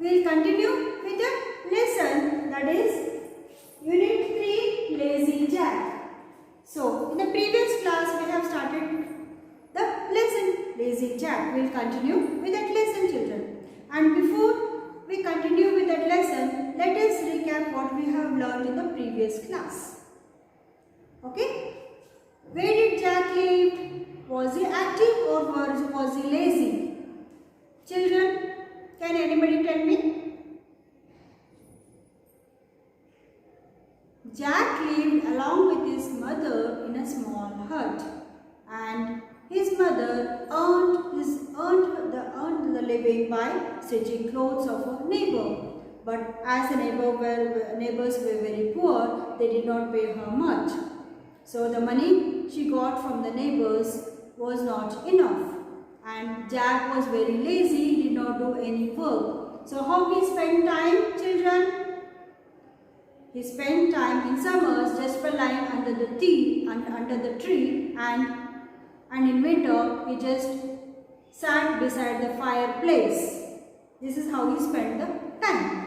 will continue with the lesson, that is Unit 3, Lazy Jack. So, in the previous class we have started the lesson Lazy Jack. We will continue with that lesson, children. And before we continue with that lesson, let us recap what we have learned in the previous class. Okay? Where did Jack live? Was he active or was he lazy? Children, can anybody tell me? Jack lived along with his mother in a small hut, and his mother earned the living by stitching clothes of a neighbor. But as the neighbors were very poor, they did not pay her much. So the money she got from the neighbors was not enough, and Jack was very lazy, did not do any work. So how he spent time, children? He spent time in summers just for lying under the tree, and in winter he just sat beside the fireplace. This is how he spent the time.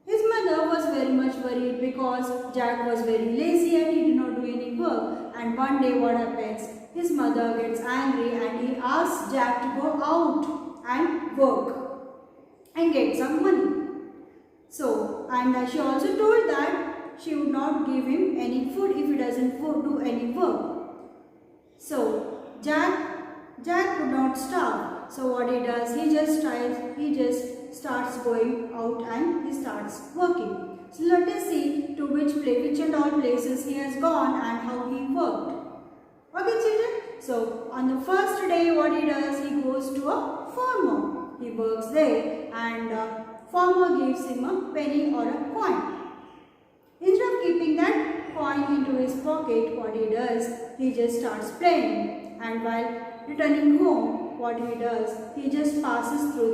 His mother was very much worried because Jack was very lazy and he did not do any work. And one day what happens? His mother gets angry and he asks Jack to go out and work and get some money. So, and she also told that she would not give him any food if he doesn't do any work. So, Jack could not starve. So what he does, he just starts going out and he starts working. So let us see to which and all places he has gone and how he worked. Okay, children? So on the first day what he does, he goes to a farmer. He works there and farmer gives him a penny or a coin. Instead of keeping that coin into his pocket, what he does, he just starts playing, and while returning home, what he does, he just passes through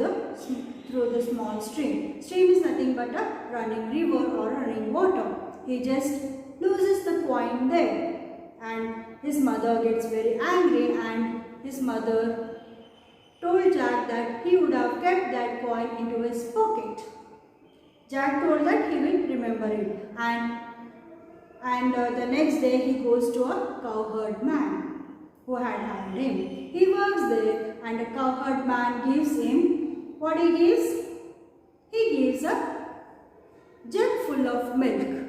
the small stream. Stream is nothing but a running river or running water. He just loses the coin there, and his mother gets very angry, and his mother told Jack that he would have kept that coin into his pocket. Jack told that he will remember it, and the next day he goes to a cowherd man who had hired him. He works there, and the cowherd man gives him, what he gives? He gives a jug full of milk.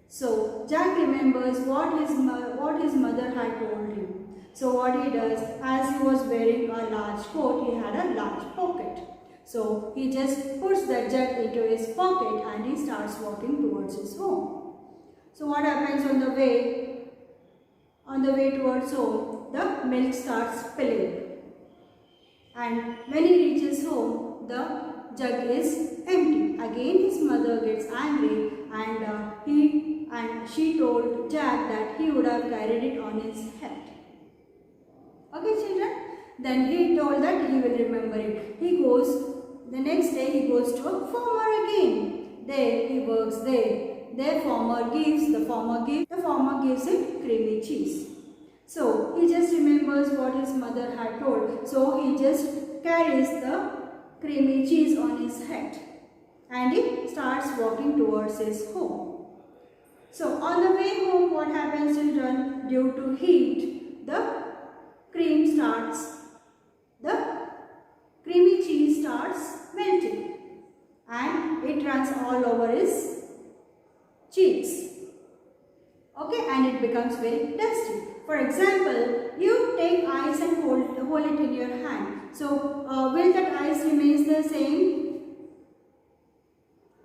So Jack remembers what his mother had told him. So what he does, as he was wearing a large coat, he had a large pocket. So he just puts that jug into his pocket and he starts walking towards his home. So what happens on the way towards home, the milk starts spilling. And when he reaches home, the jug is empty. Again his mother gets angry, and she told Jack that he would have carried it on his head. Okay, children? Then he told that he will remember it. The next day he goes to a farmer again. There he works there. The farmer gives him creamy cheese. So he just remembers what his mother had told. So he just carries the creamy cheese on his head, and he starts walking towards his home. So on the way home, what happens, children? Due to heat, the creamy cheese starts melting, and it runs all over his cheeks. Okay, and it becomes very dusty. For example, you take ice and hold it in your hand. So will that ice remain the same?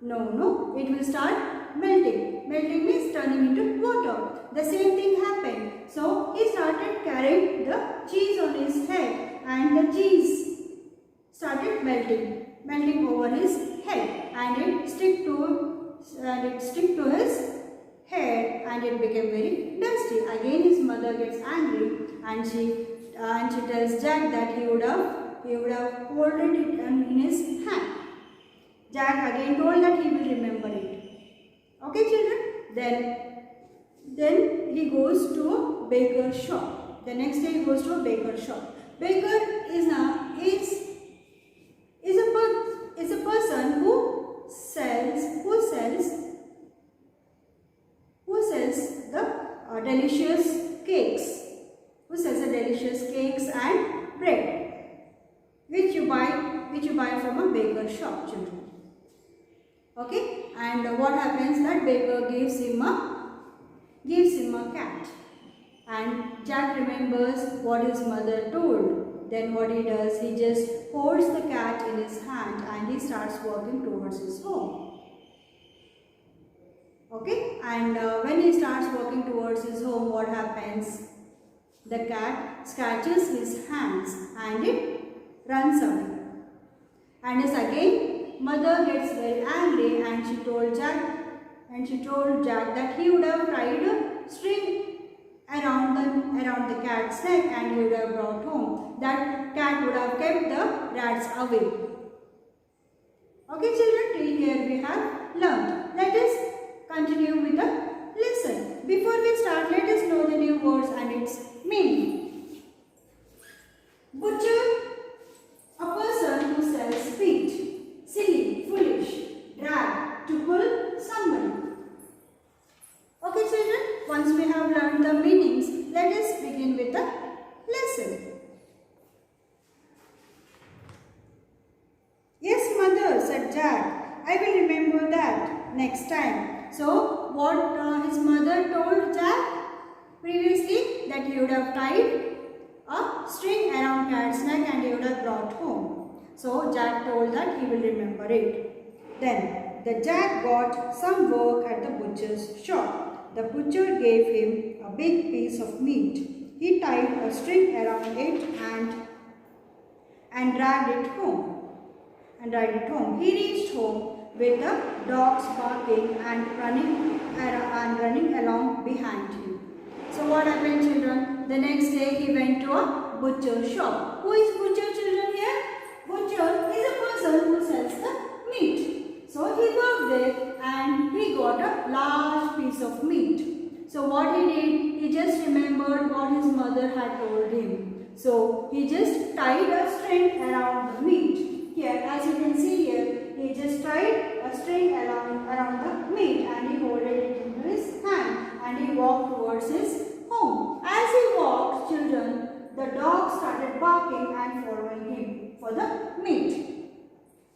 No, it will start melting. Melting means turning into water. The same thing happened. So he started carrying the cheese on his head, and the cheese started melting over his head, and it stick to his head, and it became very dusty. Again his mother gets angry, and she tells Jack that he would have holded it in his hand. Jack again told that he will remember it. Okay, children? Then he goes to a baker's shop. The next day he goes to a baker's shop. Baker is a person baker's shop, children. Okay, and what happens that baker gives him a cat, and Jack remembers what his mother told. Then what he does, he just holds the cat in his hand and he starts walking towards his home. Okay, and when he starts walking towards his home, what happens? The cat scratches his hands and it runs away. And as again, mother gets very angry and she told Jack that he would have tied a string around the cat's neck and he would have brought home. That cat would have kept the rats away. Okay, children, till here we have learned. Let us continue with the lesson. Before we start, let us know the new words and its meaning. Butcher, a person who sells meat. Silly, foolish. Drag, to pull somebody. Okay, children, once we have learned the meanings, let us begin with the lesson. Yes, mother, said Jack. I will remember that next time. So, what his mother told Jack previously, that he would have tied a string around cat's neck and he would have brought home. So, Jack told that he will remember it. Then, the Jack got some work at the butcher's shop. The butcher gave him a big piece of meat. He tied a string around it and dragged it home. He reached home with the dogs barking and running along behind him. So what happened, children? The next day he went to a butcher's shop. Who is butcher, children, here? Butcher is a person who sells the meat. So he worked there and he got a large piece of meat. So what he did, he just remembered what his mother had told him. So he just tied a string around the meat. Here, as you can see here, he just tied a string around the meat and he holded it into his hand and he walked towards his home. As he walked, children, the dog started barking and following him for the meat.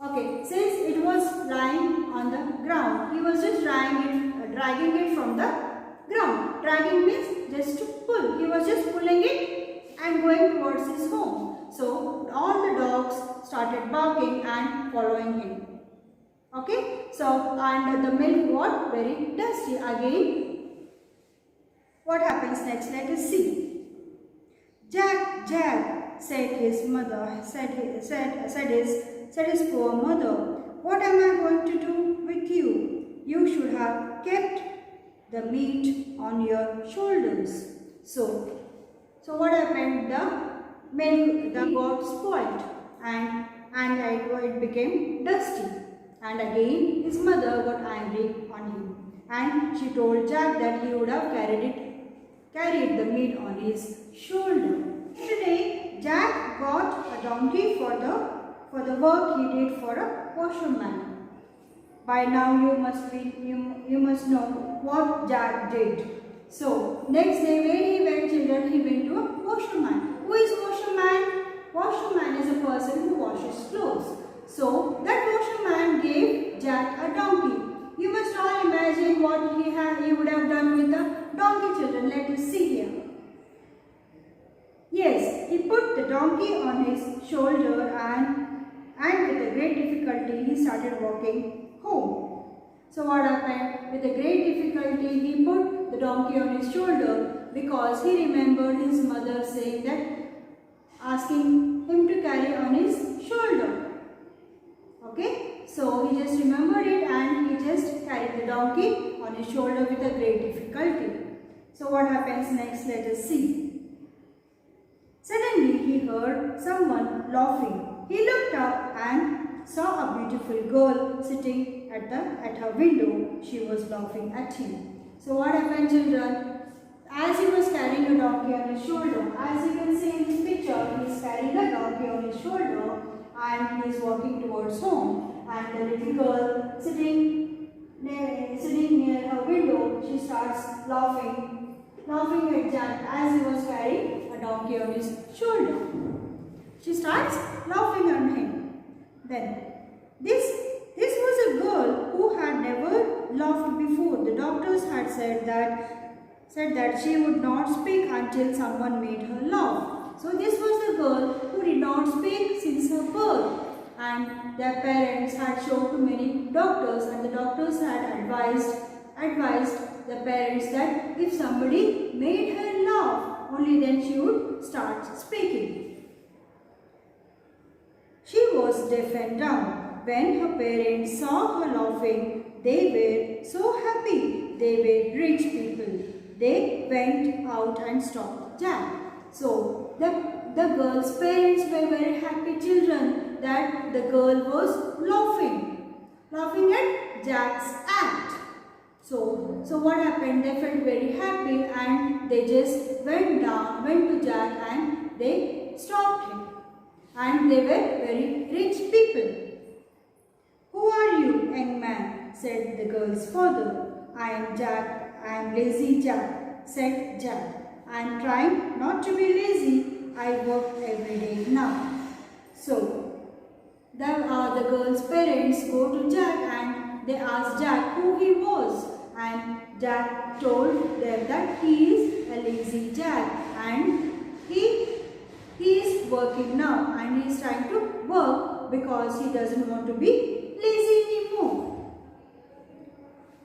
Okay, since it was lying on the ground, he was just dragging it from the ground. Dragging means just to pull. He was just pulling it and going towards his home. So, all the dogs started barking and following him. Okay, so and the milk was very dusty. Again, what happens next? Let us see. Jack, said his mother, said his poor mother, what am I going to do with you? You should have kept the meat on your shoulders. So what happened? The milk got spoiled and it became dusty. And again his mother got angry on him and she told Jack that he would have carried the meat on his shoulder. Today Jack got a donkey for the work he did for a washerman. By now you must know what Jack did. So next day when he went, children, he went to a washerman. Who is washerman? Washerman is a person who washes clothes. So that washerman gave Jack a donkey. You must all imagine what he would have done with the donkey, children. Let us see here. Yes, he put the donkey on his shoulder and with a great difficulty he started walking home. So what happened? With a great difficulty he put the donkey on his shoulder because he remembered his mother saying that, asking him to carry on his shoulder. Okay, so he just remembered it and he just carried the donkey on his shoulder with a great difficulty. So what happens next? Let us see. Suddenly he heard someone laughing. He looked up and saw a beautiful girl sitting at her window. She was laughing at him. So what happened, children? As he was carrying a donkey on his shoulder, as you can see in this picture, he is carrying a donkey on his shoulder and he is walking towards home. And the little girl sitting near her window, she starts laughing at Jack as he was carrying a donkey on his shoulder. She starts laughing at him. Then said that she would not speak until someone made her laugh. So this was the girl who did not speak since her birth, and their parents had shown to many doctors, and the doctors had advised the parents that if somebody made her laugh, only then she would start speaking. She was deaf and dumb. When her parents saw her laughing, they were so happy. They were rich people. They went out and stopped Jack. So the girl's parents were very happy children that the girl was laughing at Jack's act. So what happened? They felt very happy and they just went to Jack and they stopped him. And they were very rich people. "Who are you, young man?" said the girl's father. "I am Jack. I am lazy Jack," said Jack. "I am trying not to be lazy. I work every day now." So the girl's parents go to Jack and they ask Jack who he was. And Jack told them that he is a lazy Jack and he is working now and he is trying to work because he doesn't want to be lazy anymore.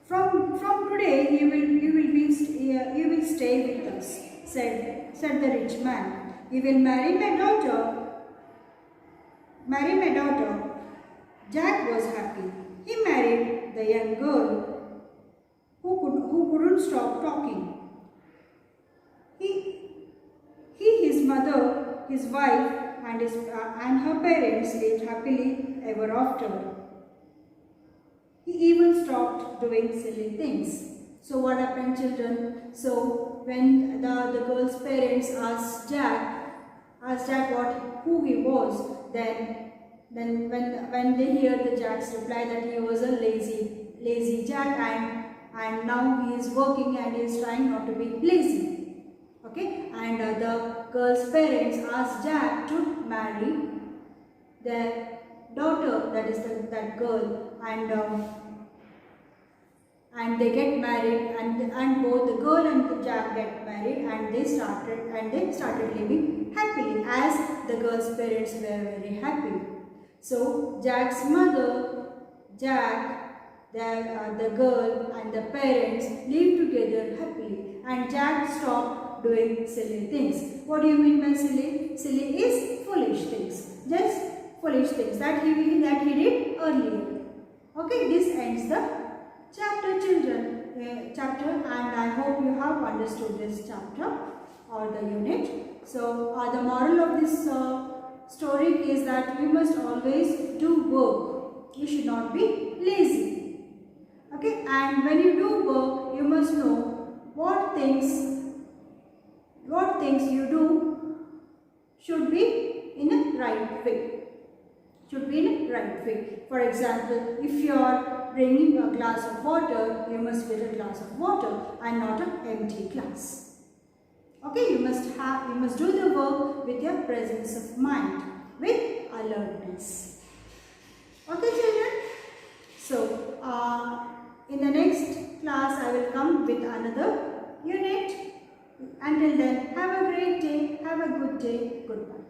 From today you will stay with us, said the rich man. "You will marry my daughter. Jack was happy. He married the young girl who couldn't stop talking. His mother, his wife, and her parents lived happily ever after. He even stopped doing silly things." So what happened, children? So when the girl's parents asked Jack who he was, then when they hear the Jack's reply that he was a lazy Jack and now he is working and he is trying not to be lazy. Okay, and the girl's parents asked Jack to marry their daughter, that is that girl, and they get married, and both the girl and the Jack get married, and they started living happily as the girl's parents were very happy. So Jack's mother, Jack, the girl and the parents lived together happily, and Jack stopped doing silly things. What do you mean by silly? Silly is foolish things, just foolish things that he did earlier. Okay, this ends the chapter, children. And I hope you have understood this chapter or the unit. So the moral of this story is that we must always do work. You should not be lazy. Okay, and when you do work, you must know what things you do should be in a right way. For example, if you are bringing a glass of water, you must get a glass of water and not an empty glass. Okay, you must do the work with your presence of mind, with alertness. Okay, children. So in the next class, I will come with another unit. Until then, have a great day, have a good day, goodbye.